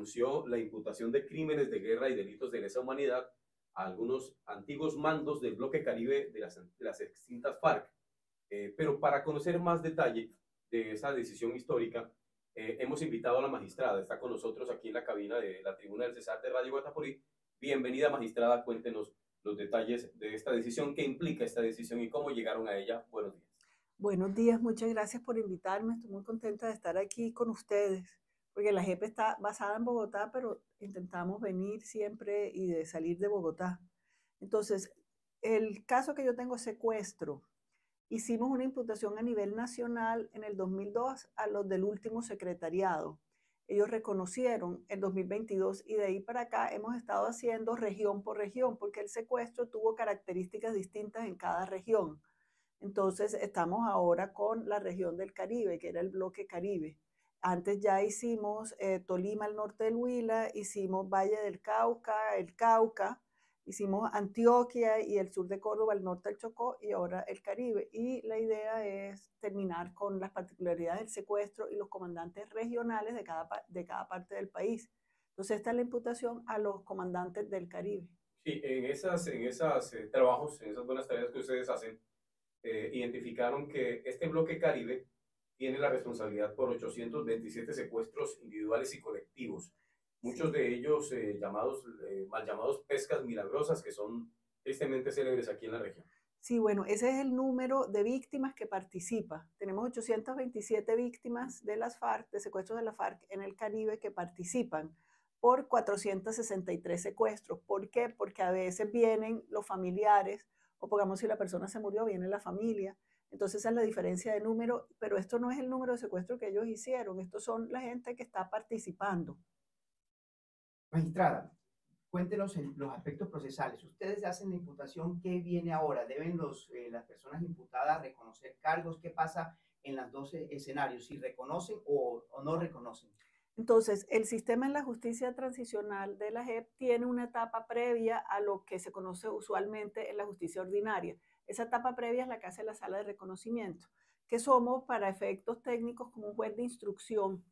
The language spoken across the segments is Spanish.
anunció la imputación de crímenes de guerra y delitos de lesa humanidad a algunos antiguos mandos del bloque Caribe de las extintas FARC. Pero para conocer más detalle de esa decisión histórica, hemos invitado a la magistrada. Está con nosotros aquí en la cabina de la tribuna del Cesar de Radio Guatapurí. Bienvenida, magistrada. Cuéntenos los detalles de esta decisión, qué implica esta decisión y cómo llegaron a ella. Buenos días. Buenos días, muchas gracias por invitarme. Estoy muy contenta de estar aquí con ustedes, porque la JEP está basada en Bogotá, pero intentamos venir siempre y de salir de Bogotá. Entonces, el caso que yo tengo es secuestro. Hicimos una imputación a nivel nacional en el 2002 a los del último secretariado. Ellos reconocieron en 2022 y de ahí para acá hemos estado haciendo región por región, porque el secuestro tuvo características distintas en cada región. Entonces estamos ahora con la región del Caribe, que era el bloque Caribe. Antes ya hicimos Tolima al norte del Huila, hicimos Valle del Cauca, el Cauca, hicimos Antioquia y el sur de Córdoba, el norte del Chocó y ahora el Caribe. Y la idea es terminar con las particularidades del secuestro y los comandantes regionales de cada parte del país. Entonces esta es la imputación a los comandantes del Caribe. Sí, en esas trabajos, en esas buenas tareas que ustedes hacen, identificaron que este bloque Caribe tiene la responsabilidad por 827 secuestros individuales y colectivos, muchos Sí. de ellos mal llamados pescas milagrosas, que son tristemente célebres aquí en la región. Sí, bueno, ese es el número de víctimas que participa. Tenemos 827 víctimas de las FARC, de secuestros de la FARC en el Caribe que participan por 463 secuestros. ¿Por qué? Porque a veces vienen los familiares o pongamos si la persona se murió, viene la familia. Entonces esa es la diferencia de número, pero esto no es el número de secuestros que ellos hicieron, estos son la gente que está participando. Magistrada, cuéntenos los aspectos procesales. Ustedes hacen la imputación, ¿qué viene ahora? ¿Deben las personas imputadas reconocer cargos? ¿Qué pasa en los 12 escenarios? ¿Si reconocen o no reconocen? Entonces, el sistema en la justicia transicional de la JEP tiene una etapa previa a lo que se conoce usualmente en la justicia ordinaria. Esa etapa previa es la que hace la sala de reconocimiento, que somos para efectos técnicos como un juez de instrucción,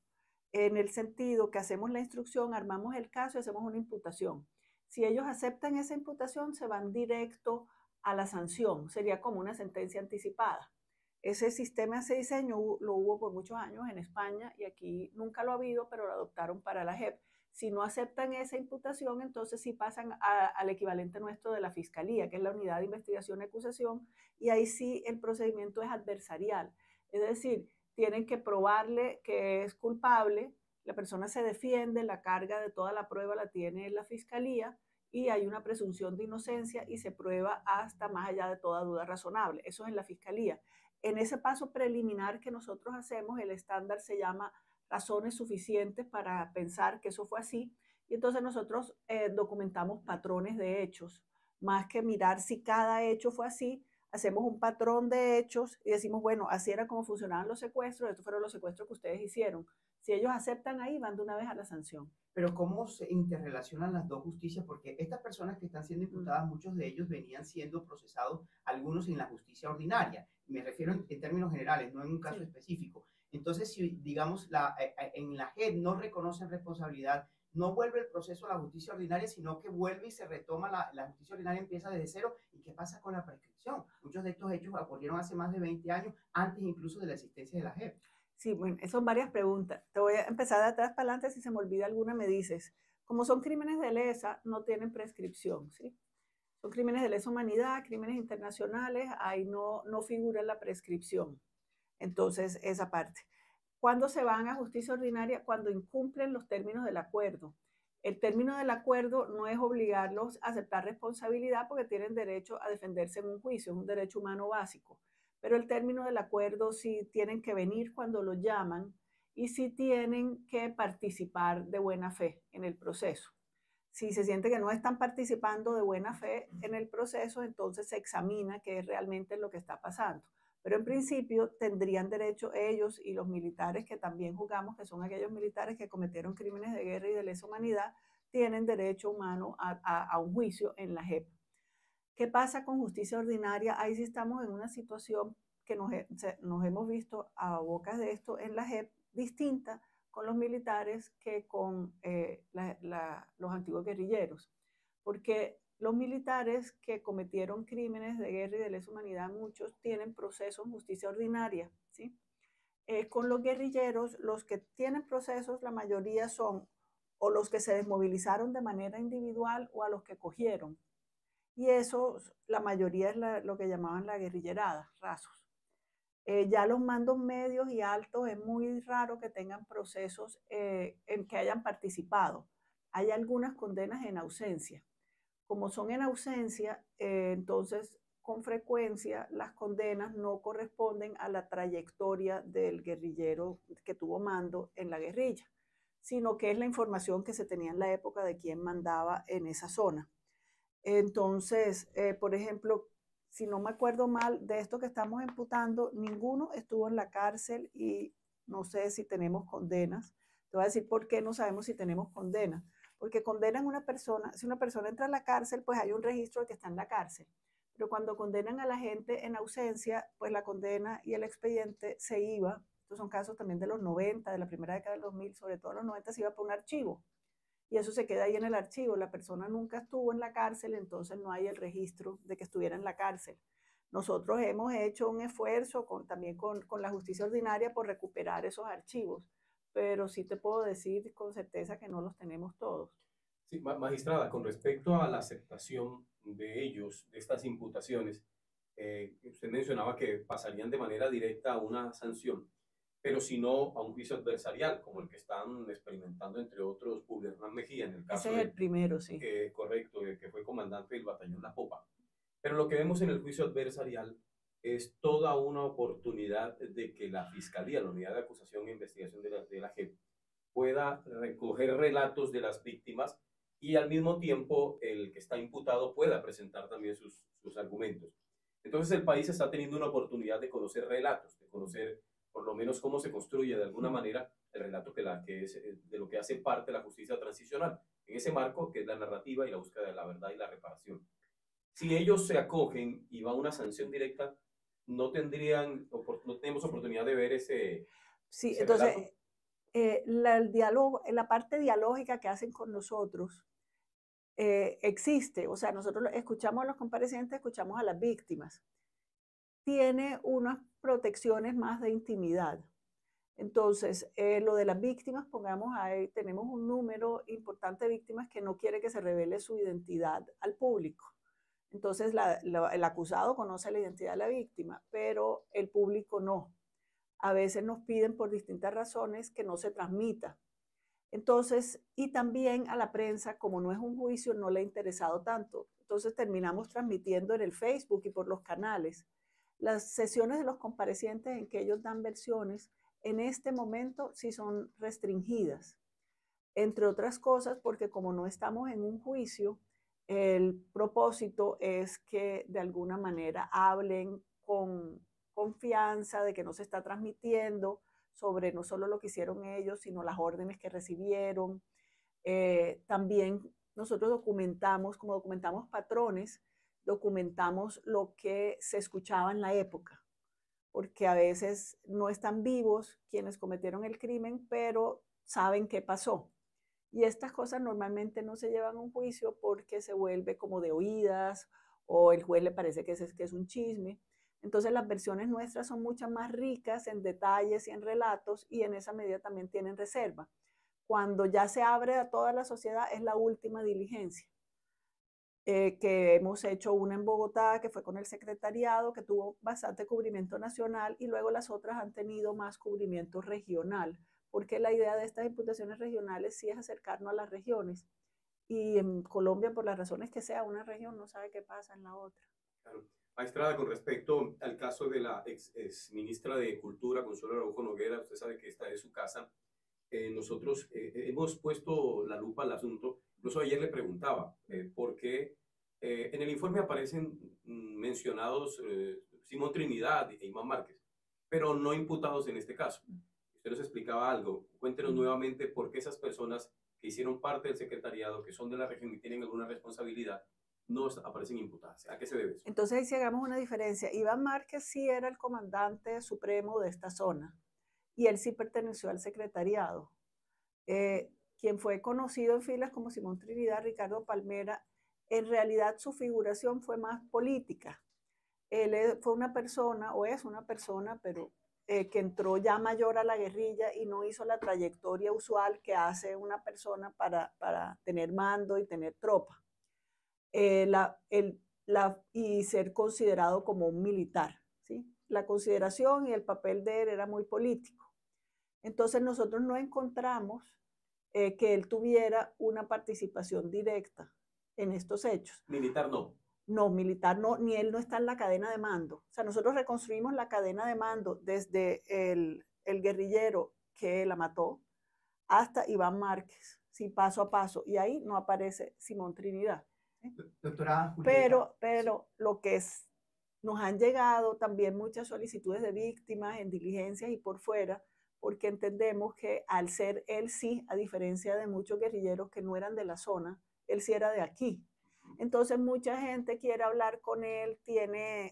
en el sentido que hacemos la instrucción, armamos el caso y hacemos una imputación. Si ellos aceptan esa imputación, se van directo a la sanción, sería como una sentencia anticipada. Ese sistema, ese diseño lo hubo por muchos años en España y aquí nunca lo ha habido, pero lo adoptaron para la JEP. Si no aceptan esa imputación, entonces sí pasan al equivalente nuestro de la Fiscalía, que es la Unidad de Investigación y Acusación, y ahí sí el procedimiento es adversarial. Es decir, tienen que probarle que es culpable, la persona se defiende, la carga de toda la prueba la tiene la Fiscalía y hay una presunción de inocencia y se prueba hasta más allá de toda duda razonable. Eso es en la Fiscalía. En ese paso preliminar que nosotros hacemos, el estándar se llama razones suficientes para pensar que eso fue así. Y entonces nosotros documentamos patrones de hechos. Más que mirar si cada hecho fue así, hacemos un patrón de hechos y decimos, bueno, así era como funcionaban los secuestros, estos fueron los secuestros que ustedes hicieron. Si ellos aceptan ahí, van de una vez a la sanción. Pero ¿cómo se interrelacionan las dos justicias? Porque estas personas que están siendo imputadas, muchos de ellos venían siendo procesados, algunos en la justicia ordinaria. Me refiero en términos generales, no en un caso Sí. específico. Entonces, si digamos en la JEP no reconocen responsabilidad, no vuelve el proceso a la justicia ordinaria, sino que vuelve y se retoma la justicia ordinaria, empieza desde cero. ¿Y qué pasa con la prescripción? Muchos de estos hechos ocurrieron hace más de 20 años, antes incluso de la existencia de la JEP. Sí, bueno, son varias preguntas. Te voy a empezar de atrás para adelante, si se me olvida alguna me dices. Como son crímenes de lesa, no tienen prescripción, ¿sí? Son crímenes de lesa humanidad, crímenes internacionales, ahí no figura la prescripción. Entonces, esa parte. ¿Cuándo se van a justicia ordinaria? Cuando incumplen los términos del acuerdo. El término del acuerdo no es obligarlos a aceptar responsabilidad porque tienen derecho a defenderse en un juicio, es un derecho humano básico. Pero el término del acuerdo sí tienen que venir cuando lo llaman y sí tienen que participar de buena fe en el proceso. Si se siente que no están participando de buena fe en el proceso, entonces se examina qué es realmente lo que está pasando. Pero en principio tendrían derecho ellos y los militares que también juzgamos, que son aquellos militares que cometieron crímenes de guerra y de lesa humanidad, tienen derecho humano a un juicio en la JEP. ¿Qué pasa con justicia ordinaria? Ahí sí estamos en una situación que nos hemos visto a bocas de esto en la JEP distinta, con los militares que con los antiguos guerrilleros, porque los militares que cometieron crímenes de guerra y de lesa humanidad, muchos tienen procesos en justicia ordinaria, ¿sí? Con los guerrilleros, los que tienen procesos, la mayoría son o los que se desmovilizaron de manera individual o a los que cogieron. Y eso, la mayoría es lo que llamaban la guerrillerada, rasos. Ya los mandos medios y altos es muy raro que tengan procesos en que hayan participado. Hay algunas condenas en ausencia. Como son en ausencia, entonces con frecuencia las condenas no corresponden a la trayectoria del guerrillero que tuvo mando en la guerrilla, sino que es la información que se tenía en la época de quién mandaba en esa zona. Entonces, por ejemplo, si no me acuerdo mal, de esto que estamos imputando, ninguno estuvo en la cárcel y no sé si tenemos condenas. Te voy a decir por qué no sabemos si tenemos condenas. Porque condenan a una persona, si una persona entra a la cárcel, pues hay un registro de que está en la cárcel. Pero cuando condenan a la gente en ausencia, pues la condena y el expediente se iba. Estos son casos también de los 90, de la primera década del 2000, sobre todo en los 90 se iba por un archivo. Y eso se queda ahí en el archivo. La persona nunca estuvo en la cárcel, entonces no hay el registro de que estuviera en la cárcel. Nosotros hemos hecho un esfuerzo también con la justicia ordinaria por recuperar esos archivos, pero sí te puedo decir con certeza que no los tenemos todos. Sí, magistrada, con respecto a la aceptación de ellos, de estas imputaciones, usted mencionaba que pasarían de manera directa a una sanción, pero si no a un juicio adversarial, como el que están experimentando, entre otros, Julio Hernán Mejía, en el caso Ese es el primero, sí. Correcto, que fue comandante del batallón La Popa. Pero lo que vemos en el juicio adversarial es toda una oportunidad de que la Fiscalía, la Unidad de Acusación e Investigación de la JEP, pueda recoger relatos de las víctimas y al mismo tiempo el que está imputado pueda presentar también sus argumentos. Entonces el país está teniendo una oportunidad de conocer relatos, de conocer por lo menos cómo se construye de alguna manera el relato que es de lo que hace parte la justicia transicional, en ese marco que es la narrativa y la búsqueda de la verdad y la reparación. Si ellos se acogen y va a una sanción directa, no tenemos oportunidad de ver ese entonces, relato. El diálogo, la parte dialógica que hacen con nosotros existe, o sea, nosotros escuchamos a los comparecientes, escuchamos a las víctimas. Tiene unas protecciones más de intimidad. Entonces, lo de las víctimas, pongamos ahí, tenemos un número importante de víctimas que no quiere que se revele su identidad al público. Entonces, el acusado conoce la identidad de la víctima, pero el público no. A veces nos piden por distintas razones que no se transmita. Entonces, y también a la prensa, como no es un juicio, no le ha interesado tanto. Entonces terminamos transmitiendo en el Facebook y por los canales. Las sesiones de los comparecientes en que ellos dan versiones, en este momento sí son restringidas. Entre otras cosas, porque como no estamos en un juicio, el propósito es que de alguna manera hablen con confianza de que no se está transmitiendo sobre no solo lo que hicieron ellos, sino las órdenes que recibieron. También nosotros documentamos, como documentamos patrones, documentamos lo que se escuchaba en la época, porque a veces no están vivos quienes cometieron el crimen, pero saben qué pasó. Y estas cosas normalmente no se llevan a un juicio porque se vuelve como de oídas o el juez le parece que es un chisme. Entonces las versiones nuestras son mucho más ricas en detalles y en relatos y en esa medida también tienen reserva. Cuando ya se abre a toda la sociedad es la última diligencia. Que hemos hecho una en Bogotá, que fue con el secretariado, que tuvo bastante cubrimiento nacional y luego las otras han tenido más cubrimiento regional, porque la idea de estas imputaciones regionales sí es acercarnos a las regiones. Y en Colombia, por las razones que sea, una región no sabe qué pasa en la otra. Claro. Maestrada, con respecto al caso de la ex ministra de Cultura, Consuelo Araújo Noguera, usted sabe que esta es su casa. Nosotros hemos puesto la lupa al asunto. Incluso ayer le preguntaba por qué en el informe aparecen mencionados Simón Trinidad e Imán Márquez, pero no imputados en este caso. Usted nos explicaba algo. Cuéntenos nuevamente por qué esas personas que hicieron parte del secretariado, que son de la región y tienen alguna responsabilidad, no aparecen imputadas. ¿A qué se debe eso? Entonces ahí sí hagamos una diferencia. Iván Márquez sí era el comandante supremo de esta zona y él sí perteneció al secretariado. quien fue conocido en filas como Simón Trinidad, Ricardo Palmera, en realidad su figuración fue más política. Él fue una persona, o es una persona, pero que entró ya mayor a la guerrilla y no hizo la trayectoria usual que hace una persona para tener mando y tener tropa. Y ser considerado como un militar, ¿sí? La consideración y el papel de él era muy político. Entonces nosotros no encontramos que él tuviera una participación directa en estos hechos. Militar no. No, militar no, ni él no está en la cadena de mando. O sea, nosotros reconstruimos la cadena de mando desde el guerrillero que la mató hasta Iván Márquez, sí, paso a paso, y ahí no aparece Simón Trinidad. Doctora Julieta. Pero lo que es, nos han llegado también muchas solicitudes de víctimas en diligencias y por fuera, porque entendemos que al ser él sí, a diferencia de muchos guerrilleros que no eran de la zona, él sí era de aquí. Entonces mucha gente quiere hablar con él,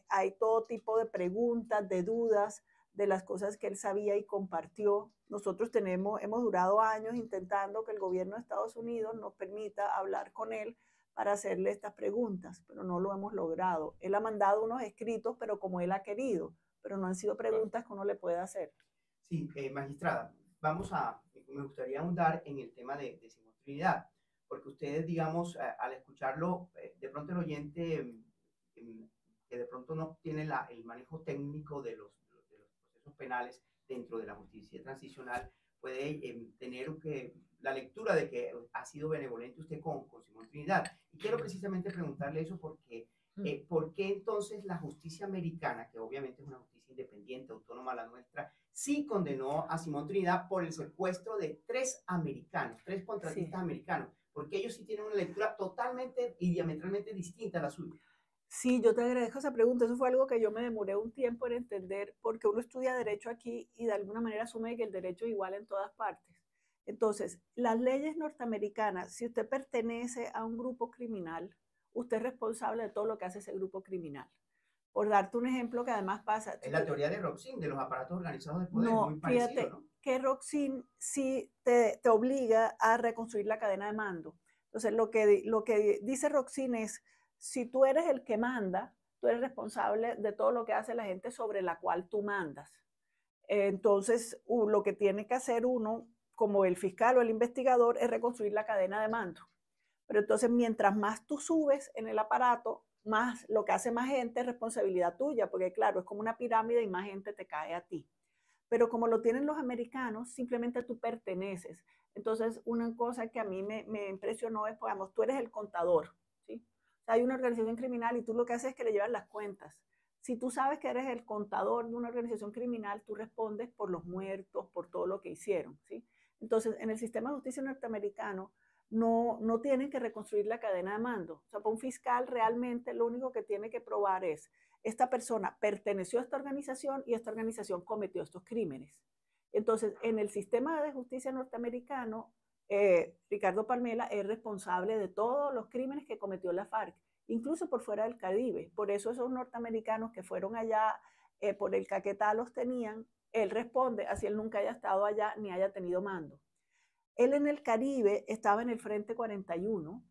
hay todo tipo de preguntas, de dudas, de las cosas que él sabía y compartió. Nosotros hemos durado años intentando que el gobierno de Estados Unidos nos permita hablar con él para hacerle estas preguntas, pero no lo hemos logrado. Él ha mandado unos escritos, pero como él ha querido, pero no han sido preguntas que uno le pueda hacer. Sí, magistrada, me gustaría ahondar en el tema de Simón Trinidad, porque ustedes, digamos, al escucharlo, de pronto el oyente que de pronto no tiene el manejo técnico de los procesos penales dentro de la justicia transicional, puede tener la lectura de que ha sido benevolente usted con Simón Trinidad. Y quiero precisamente preguntarle eso porque, ¿por qué entonces la justicia americana, que obviamente es una justicia independiente, autónoma a la nuestra, sí condenó a Simón Trinidad por el secuestro de 3 contratistas americanos? Porque ellos sí tienen una lectura totalmente y diametralmente distinta a la suya. Sí, yo te agradezco esa pregunta. Eso fue algo que yo me demoré un tiempo en entender, porque uno estudia derecho aquí y de alguna manera asume que el derecho es igual en todas partes. Entonces, las leyes norteamericanas, si usted pertenece a un grupo criminal, usted es responsable de todo lo que hace ese grupo criminal. Por darte un ejemplo que además pasa... Es la teoría de Roxin, de los aparatos organizados de poder, no, muy parecido, fíjate, ¿no? que Roxin sí te obliga a reconstruir la cadena de mando. Entonces, lo que dice Roxin es, si tú eres el que manda, tú eres responsable de todo lo que hace la gente sobre la cual tú mandas. Entonces, lo que tiene que hacer uno, como el fiscal o el investigador, es reconstruir la cadena de mando. Pero entonces, mientras más tú subes en el aparato, más lo que hace más gente es responsabilidad tuya, porque claro, es como una pirámide y más gente te cae a ti. Pero como lo tienen los americanos, simplemente tú perteneces. Entonces, una cosa que a mí me impresionó es, digamos, tú eres el contador, ¿sí? O sea, hay una organización criminal y tú lo que haces es que le llevas las cuentas. Si tú sabes que eres el contador de una organización criminal, tú respondes por los muertos, por todo lo que hicieron, ¿sí? Entonces, en el sistema de justicia norteamericano, no tienen que reconstruir la cadena de mando. O sea, para un fiscal realmente lo único que tiene que probar es, esta persona perteneció a esta organización y esta organización cometió estos crímenes. Entonces, en el sistema de justicia norteamericano, Ricardo Palmera es responsable de todos los crímenes que cometió la FARC, incluso por fuera del Caribe. Por eso esos norteamericanos que fueron allá por el Caquetá los tenían, él responde, así él nunca haya estado allá ni haya tenido mando. Él en el Caribe estaba en el Frente 41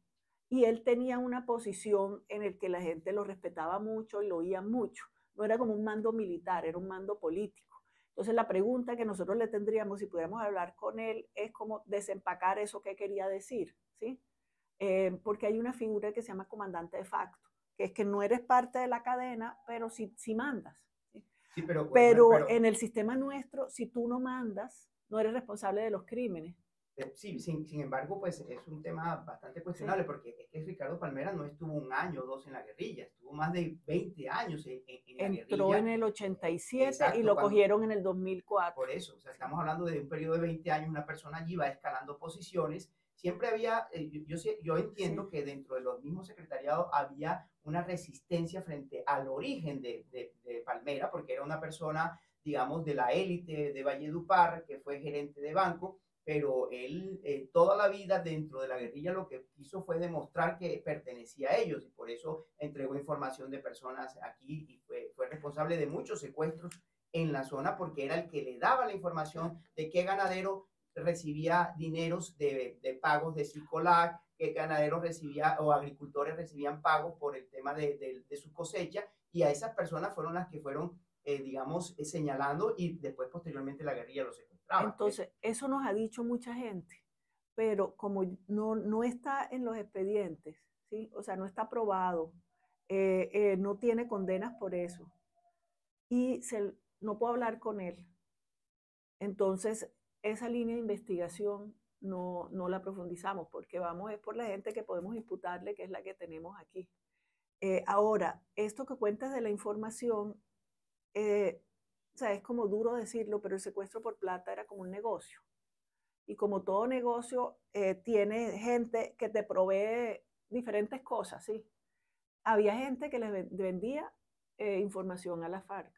y él tenía una posición en el que la gente lo respetaba mucho y lo oía mucho. No era como un mando militar, era un mando político. Entonces la pregunta que nosotros le tendríamos si pudiéramos hablar con él es cómo desempacar eso que quería decir, ¿sí? Porque hay una figura que se llama comandante de facto, que es que no eres parte de la cadena, pero sí mandas. ¿Sí? Sí, pero en el sistema nuestro, si tú no mandas, no eres responsable de los crímenes. Sí, sin embargo, pues es un tema bastante cuestionable, sí, porque es que Ricardo Palmera no estuvo 1 año o 2 en la guerrilla, estuvo más de 20 años en la guerrilla. Entró en el 87. Exacto, y lo cogieron en el 2004. Por eso, o sea, estamos hablando de un periodo de 20 años, una persona allí va escalando posiciones. Siempre había, yo entiendo, sí, que dentro de los mismos secretariados había una resistencia frente al origen de Palmera, porque era una persona, digamos, de la élite de Valledupar, que fue gerente de banco, pero él toda la vida dentro de la guerrilla lo que quiso fue demostrar que pertenecía a ellos y por eso entregó información de personas aquí y fue responsable de muchos secuestros en la zona porque era el que le daba la información de qué ganadero recibía dineros de pagos de Sicolac, que ganaderos recibían o agricultores recibían pagos por el tema de su cosecha, y a esas personas fueron las que fueron, digamos, señalando, y después posteriormente la guerrilla los secuestraba. Entonces, eso nos ha dicho mucha gente, pero como no está en los expedientes, ¿sí? O sea, no está aprobado, no tiene condenas por eso, y no puedo hablar con él. Entonces, esa línea de investigación no la profundizamos, porque vamos es por la gente que podemos imputarle, que es la que tenemos aquí. Ahora, esto que cuentas de la información, o sea, es como duro decirlo, pero el secuestro por plata era como un negocio. Y como todo negocio, tiene gente que te provee diferentes cosas, ¿sí? Había gente que les vendía información a la FARC.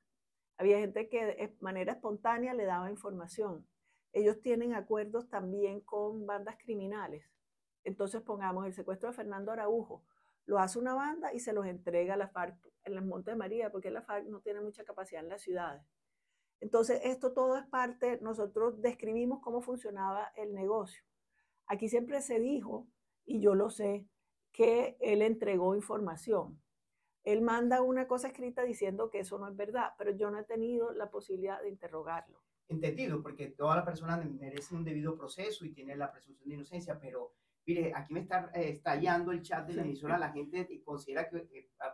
Había gente que de manera espontánea le daba información. Ellos tienen acuerdos también con bandas criminales. Entonces, pongamos el secuestro de Fernando Araujo. Lo hace una banda y se los entrega a la FARC en los Montes de María, porque la FARC no tiene mucha capacidad en las ciudades. Entonces, esto todo es parte, nosotros describimos cómo funcionaba el negocio. Aquí siempre se dijo, y yo lo sé, que él entregó información. Él manda una cosa escrita diciendo que eso no es verdad, pero yo no he tenido la posibilidad de interrogarlo. Entendido, porque toda la persona merece un debido proceso y tiene la presunción de inocencia, pero mire, aquí me está estallando el chat de la emisora, la gente considera que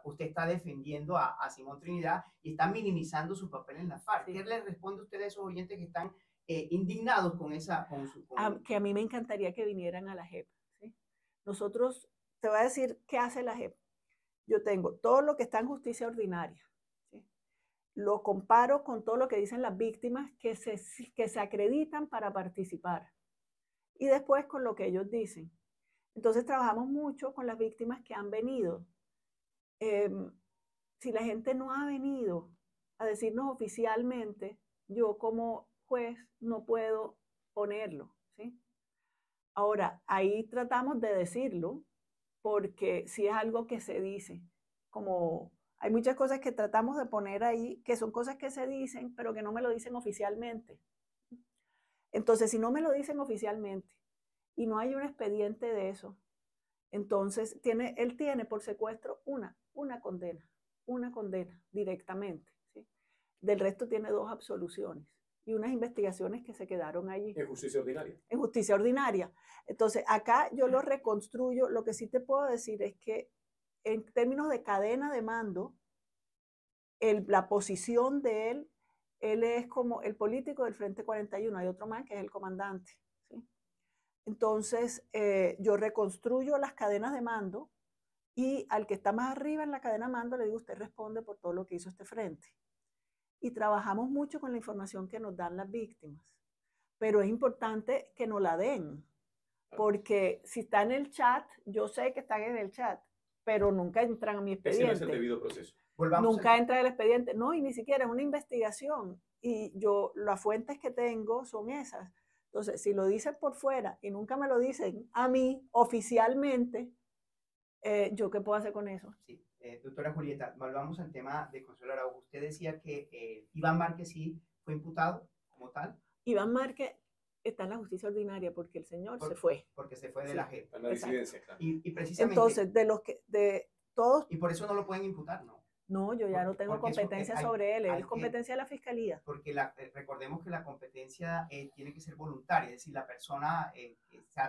usted está defendiendo a Simón Trinidad y está minimizando su papel en la FARC. Sí. ¿Qué le responde usted a esos oyentes que están indignados con esa... Que a mí me encantaría que vinieran a la JEP, ¿sí? Nosotros, te voy a decir qué hace la JEP. Yo tengo todo lo que está en justicia ordinaria, ¿sí? Lo comparo con todo lo que dicen las víctimas que se acreditan para participar, y después con lo que ellos dicen. Entonces trabajamos mucho con las víctimas que han venido. Si la gente no ha venido a decirnos oficialmente, yo como juez no puedo ponerlo, ¿sí? Ahora, ahí tratamos de decirlo, porque si es algo que se dice, como hay muchas cosas que tratamos de poner ahí, que son cosas que se dicen, pero que no me lo dicen oficialmente. Entonces, si no me lo dicen oficialmente y no hay un expediente de eso, entonces él tiene por secuestro una condena directamente, ¿sí? Del resto tiene 2 absoluciones y unas investigaciones que se quedaron allí. En justicia ordinaria. En justicia ordinaria. Entonces, acá yo lo reconstruyo. Lo que sí te puedo decir es que en términos de cadena de mando, la posición de él es como el político del Frente 41. Hay otro más que es el comandante, ¿sí? Entonces, yo reconstruyo las cadenas de mando y al que está más arriba en la cadena de mando le digo, usted responde por todo lo que hizo este frente. Y trabajamos mucho con la información que nos dan las víctimas. Pero es importante que nos la den, porque si está en el chat, yo sé que están en el chat, pero nunca entran a mi expediente. Ese no es el debido proceso. Nunca entra el expediente, no, y ni siquiera es una investigación. Y las fuentes que tengo son esas. Entonces, si lo dicen por fuera y nunca me lo dicen a mí oficialmente, ¿yo qué puedo hacer con eso? Sí. Doctora Julieta, volvamos al tema de Consuelo Araujo. Usted decía que Iván Márquez sí fue imputado como tal. Iván Márquez está en la justicia ordinaria porque el señor se fue. Porque se fue de la JEP. En la disidencia, claro. Y precisamente... Entonces, de todos... Y por eso no lo pueden imputar, ¿no? No, yo ya no tengo competencia sobre él, es competencia de la fiscalía. Porque recordemos que la competencia tiene que ser voluntaria, es decir, la persona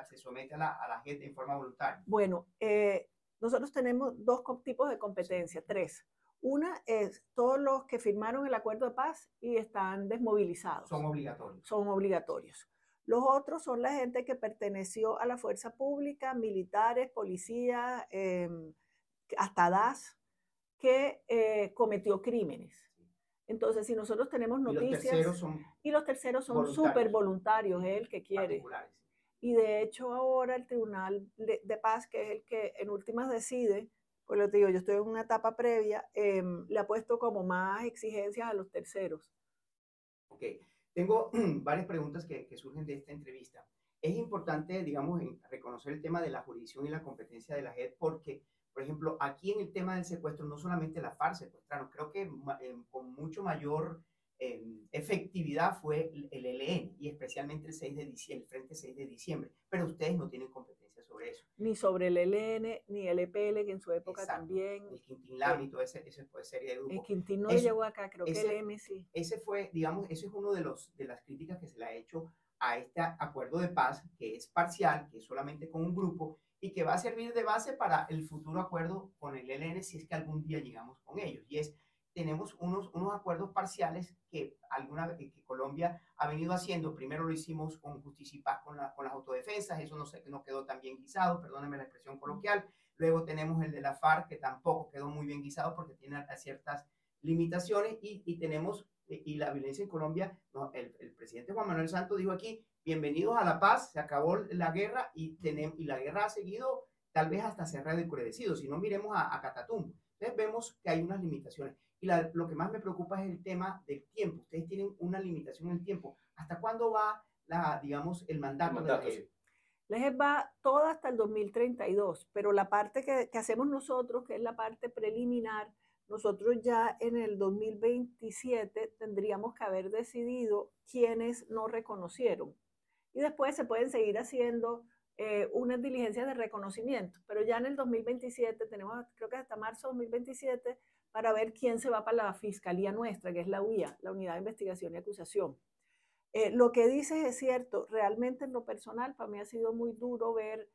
se somete a la JEP en forma voluntaria. Bueno, nosotros tenemos 2 tipos de competencia, 3. Una es todos los que firmaron el acuerdo de paz y están desmovilizados. Son obligatorios. Son obligatorios. Los otros son la gente que perteneció a la fuerza pública, militares, policías, hasta DAS, que cometió crímenes. Entonces, si nosotros tenemos noticias... Y los terceros son súper voluntarios, es el que quiere. Y de hecho ahora el Tribunal de Paz, que es el que en últimas decide, pues lo digo, yo estoy en una etapa previa, le ha puesto como más exigencias a los terceros. Ok, tengo varias preguntas que surgen de esta entrevista. Es importante, digamos, reconocer el tema de la jurisdicción y la competencia de la JEP porque, por ejemplo, aquí en el tema del secuestro, no solamente la FARC secuestraron, creo que con mucho mayor efectividad fue el ELN y especialmente el 6 de diciembre, el Frente 6 de diciembre, pero ustedes no tienen competencia sobre eso. Ni sobre el ELN, ni el EPL, que en su época Exacto. También. El Quintín Lamy y toda esa serie de grupos. El Quintín no llegó acá, creo que el M sí. Ese fue, digamos, ese es uno de las críticas que se le ha hecho a este acuerdo de paz, que es parcial, que es solamente con un grupo, y que va a servir de base para el futuro acuerdo con el ELN si es que algún día llegamos con ellos. Y tenemos unos acuerdos parciales que que Colombia ha venido haciendo. Primero lo hicimos con Justicia y Paz con las autodefensas, eso no quedó tan bien guisado, perdónenme la expresión coloquial. Luego tenemos el de la FARC, que tampoco quedó muy bien guisado porque tiene ciertas limitaciones, y tenemos, y la violencia en Colombia, no, el presidente Juan Manuel Santos dijo aquí, bienvenidos a la paz, se acabó la guerra, y la guerra ha seguido tal vez hasta ser recrudecido, si no miremos a Catatumbo. Entonces vemos que hay unas limitaciones. Y lo que más me preocupa es el tema del tiempo. Ustedes tienen una limitación en el tiempo. ¿Hasta cuándo va, digamos, el mandato de la JEP? La JEP va toda hasta el 2032, pero la parte que hacemos nosotros, que es la parte preliminar, nosotros ya en el 2027 tendríamos que haber decidido quiénes no reconocieron. Y después se pueden seguir haciendo unas diligencias de reconocimiento, pero ya en el 2027 tenemos, creo que hasta marzo de 2027, para ver quién se va para la fiscalía nuestra, que es la UIA, la Unidad de Investigación y Acusación. Lo que dices es cierto, realmente en lo personal para mí ha sido muy duro ver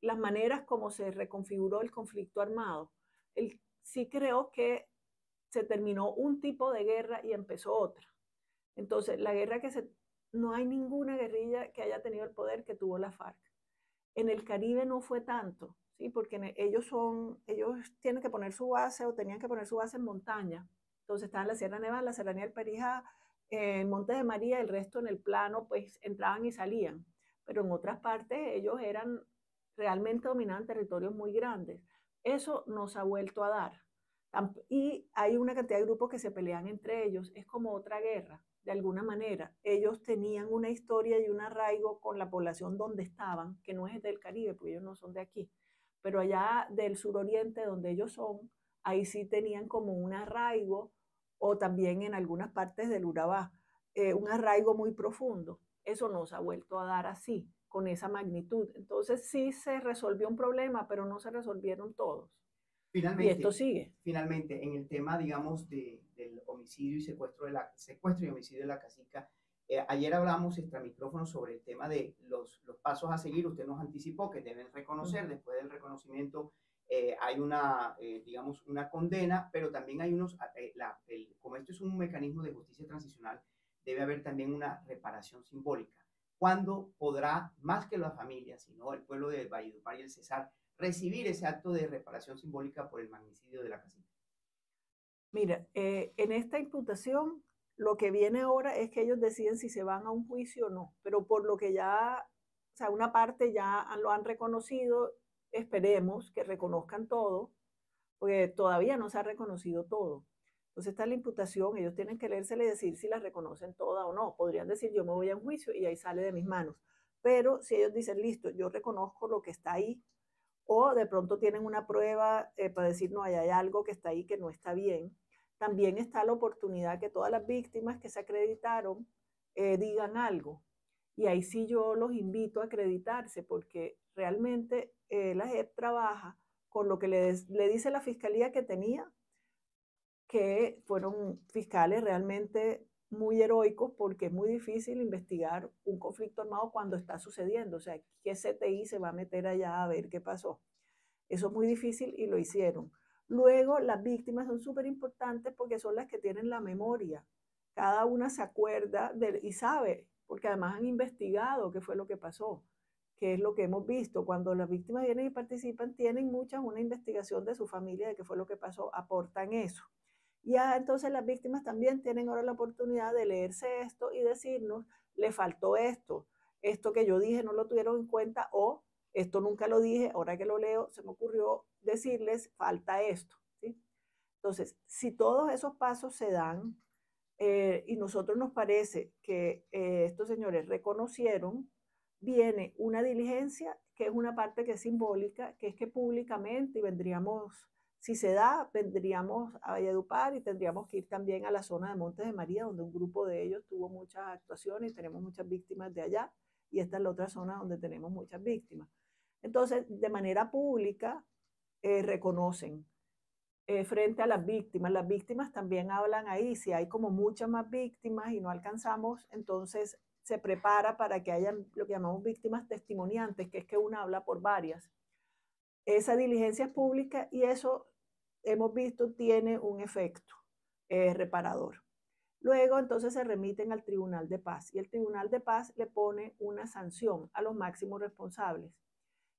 las maneras como se reconfiguró el conflicto armado. Sí creo que se terminó un tipo de guerra y empezó otra. Entonces, la guerra no hay ninguna guerrilla que haya tenido el poder que tuvo la FARC. En el Caribe no fue tanto, ¿sí? Porque ellos tienen que poner su base o tenían que poner su base en montaña. Entonces estaban en la Sierra Nevada, la Serranía del Perijá, en Montes de María, el resto en el plano, pues entraban y salían. Pero en otras partes ellos realmente dominaban territorios muy grandes. Eso nos ha vuelto a dar. Y hay una cantidad de grupos que se pelean entre ellos. Es como otra guerra, de alguna manera. Ellos tenían una historia y un arraigo con la población donde estaban, que no es del Caribe, porque ellos no son de aquí. Pero allá del suroriente, donde ellos son, ahí sí tenían como un arraigo, o también en algunas partes del Urabá, un arraigo muy profundo. Eso nos ha vuelto a dar así, con esa magnitud. Entonces sí se resolvió un problema, pero no se resolvieron todos. Finalmente, y esto sigue. Finalmente, en el tema, digamos, del homicidio y secuestro y homicidio de la cacica, ayer hablamos extra micrófono sobre el tema de los pasos a seguir. Usted nos anticipó que deben reconocer, después del reconocimiento hay digamos, una condena, pero también hay como esto es un mecanismo de justicia transicional, debe haber también una reparación simbólica. ¿Cuándo podrá, más que la familia, sino el pueblo de Valledupar y el Cesar, recibir ese acto de reparación simbólica por el magnicidio de la cacica? Mira, en esta imputación, lo que viene ahora es que ellos deciden si se van a un juicio o no, pero por lo que ya, o sea, una parte ya lo han reconocido, esperemos que reconozcan todo, porque todavía no se ha reconocido todo. Entonces está la imputación, ellos tienen que leérsela y decir si la reconocen toda o no. Podrían decir yo me voy a un juicio y ahí sale de mis manos. Pero si ellos dicen listo, yo reconozco lo que está ahí, o de pronto tienen una prueba para decir no, hay algo que está ahí que no está bien, también está la oportunidad que todas las víctimas que se acreditaron digan algo. Y ahí sí yo los invito a acreditarse, porque realmente la JEP trabaja con lo que le dice la fiscalía que tenía, que fueron fiscales realmente muy heroicos, porque es muy difícil investigar un conflicto armado cuando está sucediendo. O sea, ¿qué CTI se va a meter allá a ver qué pasó? Eso es muy difícil y lo hicieron. Luego, las víctimas son súper importantes porque son las que tienen la memoria. Cada una se acuerda y sabe, porque además han investigado qué fue lo que pasó, qué es lo que hemos visto. Cuando las víctimas vienen y participan, tienen muchas una investigación de su familia de qué fue lo que pasó, aportan eso. Ya entonces las víctimas también tienen ahora la oportunidad de leerse esto y decirnos, le faltó esto que yo dije no lo tuvieron en cuenta, o esto nunca lo dije, ahora que lo leo se me ocurrió decirles, falta esto, ¿sí? Entonces, si todos esos pasos se dan, y nosotros nos parece que estos señores reconocieron, viene una diligencia que es una parte que es simbólica, que es que públicamente, y vendríamos Si se da, vendríamos a Valledupar y tendríamos que ir también a la zona de Montes de María, donde un grupo de ellos tuvo muchas actuaciones y tenemos muchas víctimas de allá, y esta es la otra zona donde tenemos muchas víctimas. Entonces, de manera pública, reconocen frente a las víctimas también hablan ahí, si hay como muchas más víctimas y no alcanzamos, entonces se prepara para que haya lo que llamamos víctimas testimoniantes, que es que una habla por varias. Esa diligencia es pública y eso hemos visto tiene un efecto reparador. Luego entonces se remiten al Tribunal de Paz y el Tribunal de Paz le pone una sanción a los máximos responsables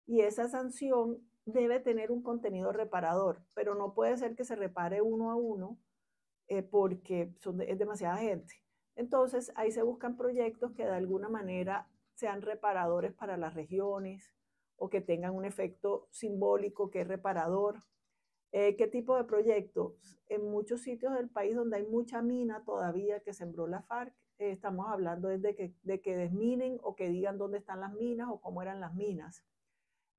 y esa sanción debe tener un contenido reparador, pero no puede ser que se repare uno a uno porque es demasiada gente. Entonces ahí se buscan proyectos que de alguna manera sean reparadores para las regiones o que tengan un efecto simbólico que es reparador. ¿Qué tipo de proyectos? En muchos sitios del país donde hay mucha mina todavía que sembró la FARC, estamos hablando de que desminen o que digan dónde están las minas o cómo eran las minas.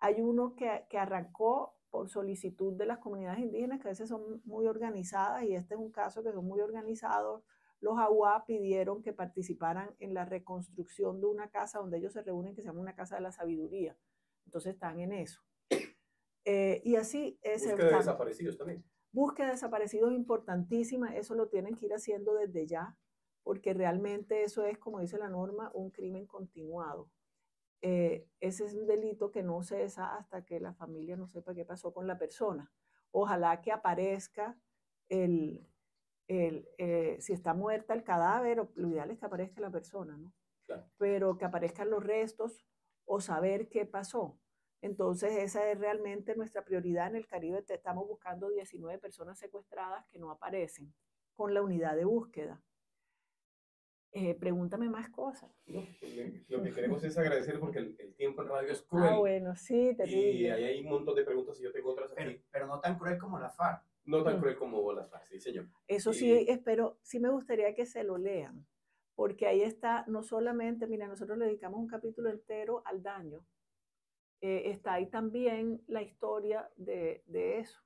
Hay uno que arrancó por solicitud de las comunidades indígenas, que a veces son muy organizadas, y este es un caso que son muy organizados. Los aguá pidieron que participaran en la reconstrucción de una casa donde ellos se reúnen, que se llama una casa de la sabiduría. Entonces están en eso. Y así búsqueda de desaparecidos también. Búsqueda de desaparecidos importantísima, eso lo tienen que ir haciendo desde ya, porque realmente eso es, como dice la norma, un crimen continuado. Ese es un delito que no cesa hasta que la familia no sepa qué pasó con la persona. Ojalá que aparezca si está muerta el cadáver, lo ideal es que aparezca la persona, ¿no? Claro. Pero que aparezcan los restos o saber qué pasó. Entonces esa es realmente nuestra prioridad en el Caribe. Estamos buscando 19 personas secuestradas que no aparecen con la unidad de búsqueda. Pregúntame más cosas. No, lo que queremos es agradecer porque el tiempo en radio es cruel. Ah, bueno, sí, terrible. Y ahí hay un montón de preguntas y yo tengo otras aquí. Pero no tan cruel como la FARC. No tan cruel como las FARC, sí, señor. Eso sí, espero, sí me gustaría que se lo lean, porque ahí está, no solamente, mira, nosotros le dedicamos un capítulo entero al daño, está ahí también la historia de eso.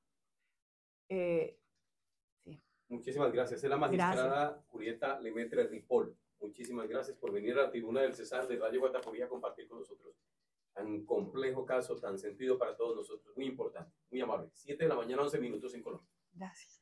Sí. Muchísimas gracias. Es la magistrada Julieta Lemaitre Ripoll. Muchísimas gracias por venir a la tribuna del Cesar de Radio Guatapurí a compartir con nosotros tan complejo caso, tan sentido para todos nosotros, muy importante, muy amable. 7 de la mañana, 11 minutos en Colombia. Gracias.